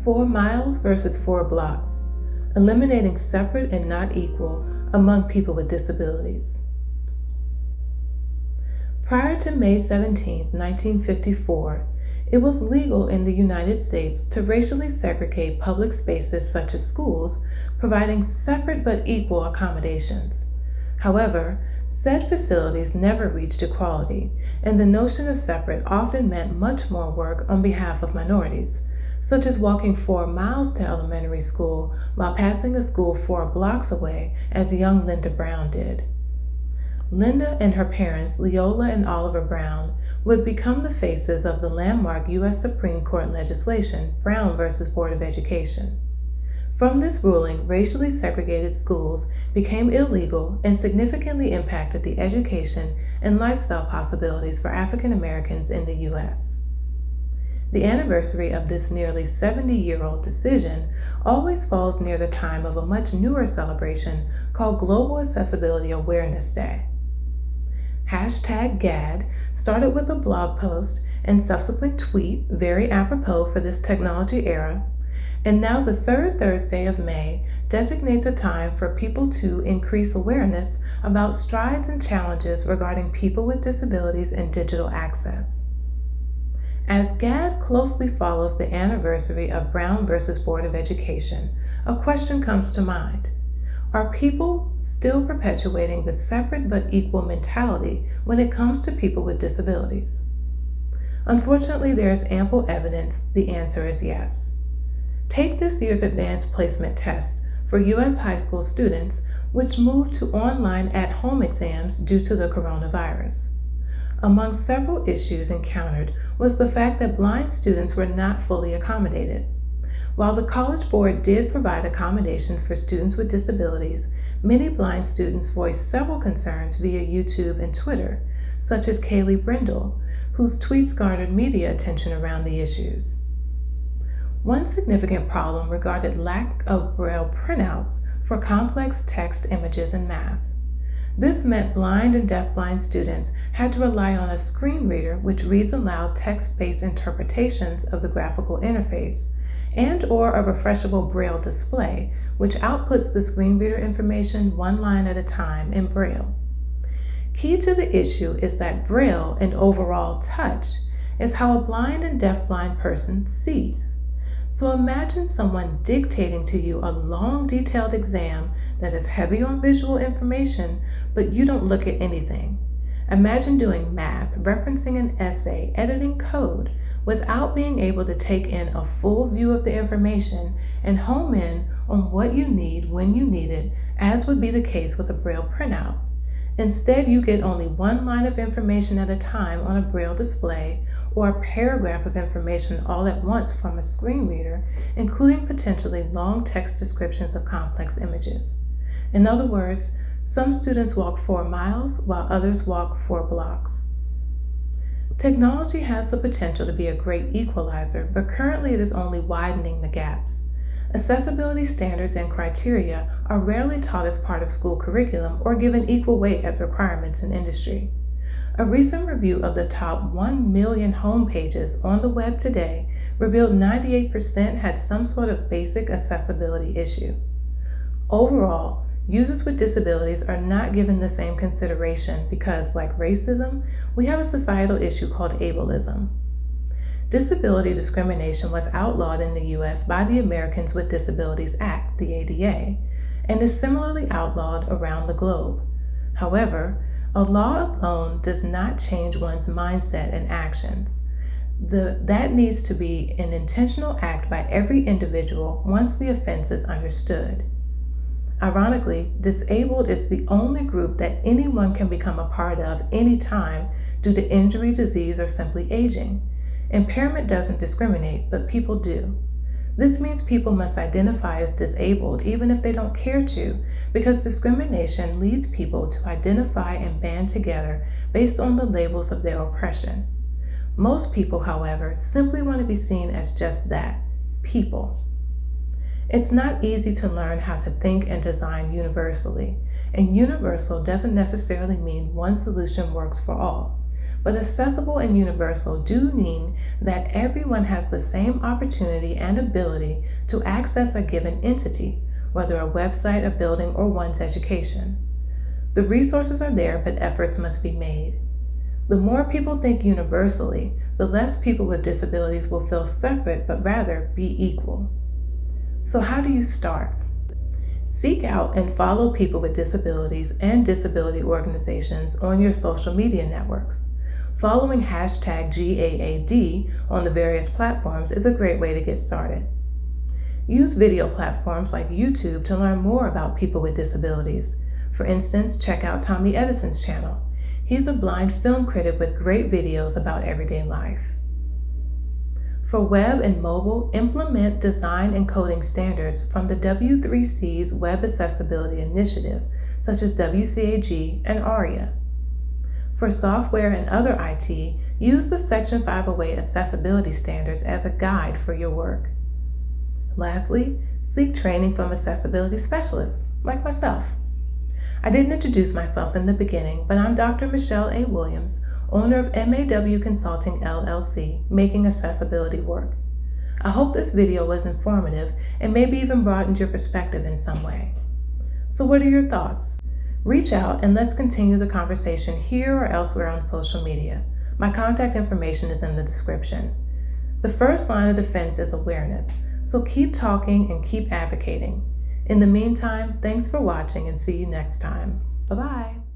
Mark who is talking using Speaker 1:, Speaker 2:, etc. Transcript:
Speaker 1: 4 miles versus 4 blocks, eliminating separate and not equal among people with disabilities. Prior to May 17, 1954, it was legal in the United States to racially segregate public spaces such as schools, providing separate but equal accommodations. However, said facilities never reached equality, and the notion of separate often meant much more work on behalf of minorities, such as walking 4 miles to elementary school while passing a school 4 blocks away, as young Linda Brown did. Linda and her parents, Leola and Oliver Brown, would become the faces of the landmark U.S. Supreme Court legislation, Brown v. Board of Education. From this ruling, racially segregated schools became illegal and significantly impacted the education and lifestyle possibilities for African Americans in the U.S. The anniversary of this nearly 70-year-old decision always falls near the time of a much newer celebration called Global Accessibility Awareness Day. #GAAD started with a blog post and subsequent tweet, very apropos for this technology era, and now the third Thursday of May designates a time for people to increase awareness about strides and challenges regarding people with disabilities and digital access. As GAAD closely follows the anniversary of Brown v. Board of Education, a question comes to mind. Are people still perpetuating the separate but equal mentality when it comes to people with disabilities? Unfortunately, there is ample evidence the answer is yes. Take this year's advanced placement test for U.S. high school students, which moved to online at-home exams due to the coronavirus. Among several issues encountered was the fact that blind students were not fully accommodated. While the College Board did provide accommodations for students with disabilities, many blind students voiced several concerns via YouTube and Twitter, such as Kaylee Brindle, whose tweets garnered media attention around the issues. One significant problem regarded lack of Braille printouts for complex text, images, and math. This meant blind and deafblind students had to rely on a screen reader which reads aloud text-based interpretations of the graphical interface, and/or a refreshable Braille display, which outputs the screen reader information one line at a time in Braille. Key to the issue is that Braille and overall touch is how a blind and deafblind person sees. So imagine someone dictating to you a long, detailed exam that is heavy on visual information, but you don't look at anything. Imagine doing math, referencing an essay, editing code, without being able to take in a full view of the information and home in on what you need when you need it, as would be the case with a Braille printout. Instead, you get only one line of information at a time on a Braille display, or a paragraph of information all at once from a screen reader, including potentially long text descriptions of complex images. In other words, some students walk 4 miles while others walk 4 blocks. Technology has the potential to be a great equalizer, but currently it is only widening the gaps. Accessibility standards and criteria are rarely taught as part of school curriculum or given equal weight as requirements in industry. A recent review of the top 1 million home pages on the web today revealed 98% had some sort of basic accessibility issue. Overall, users with disabilities are not given the same consideration because, like racism, we have a societal issue called ableism. Disability discrimination was outlawed in the U.S. by the Americans with Disabilities Act, the ADA, and is similarly outlawed around the globe. However, a law alone does not change one's mindset and actions. That needs to be an intentional act by every individual once the offense is understood. Ironically, disabled is the only group that anyone can become a part of anytime due to injury, disease, or simply aging. Impairment doesn't discriminate, but people do. This means people must identify as disabled even if they don't care to, because discrimination leads people to identify and band together based on the labels of their oppression. Most people, however, simply want to be seen as just that, people. It's not easy to learn how to think and design universally, and universal doesn't necessarily mean one solution works for all. But accessible and universal do mean that everyone has the same opportunity and ability to access a given entity, whether a website, a building, or one's education. The resources are there, but efforts must be made. The more people think universally, the less people with disabilities will feel separate, but rather be equal. So how do you start? Seek out and follow people with disabilities and disability organizations on your social media networks. Following hashtag GAAD on the various platforms is a great way to get started. Use video platforms like YouTube to learn more about people with disabilities. For instance, check out Tommy Edison's channel. He's a blind film critic with great videos about everyday life. For web and mobile, implement design and coding standards from the W3C's Web Accessibility Initiative, such as WCAG and ARIA. For software and other IT, use the Section 508 accessibility standards as a guide for your work. Lastly, seek training from accessibility specialists, like myself. I didn't introduce myself in the beginning, but I'm Dr. Michele A. Williams, owner of M.A.W. Consulting LLC, making accessibility work. I hope this video was informative and maybe even broadened your perspective in some way. So what are your thoughts? Reach out and let's continue the conversation here or elsewhere on social media. My contact information is in the description. The first line of defense is awareness, so keep talking and keep advocating. In the meantime, thanks for watching and see you next time. Bye-bye.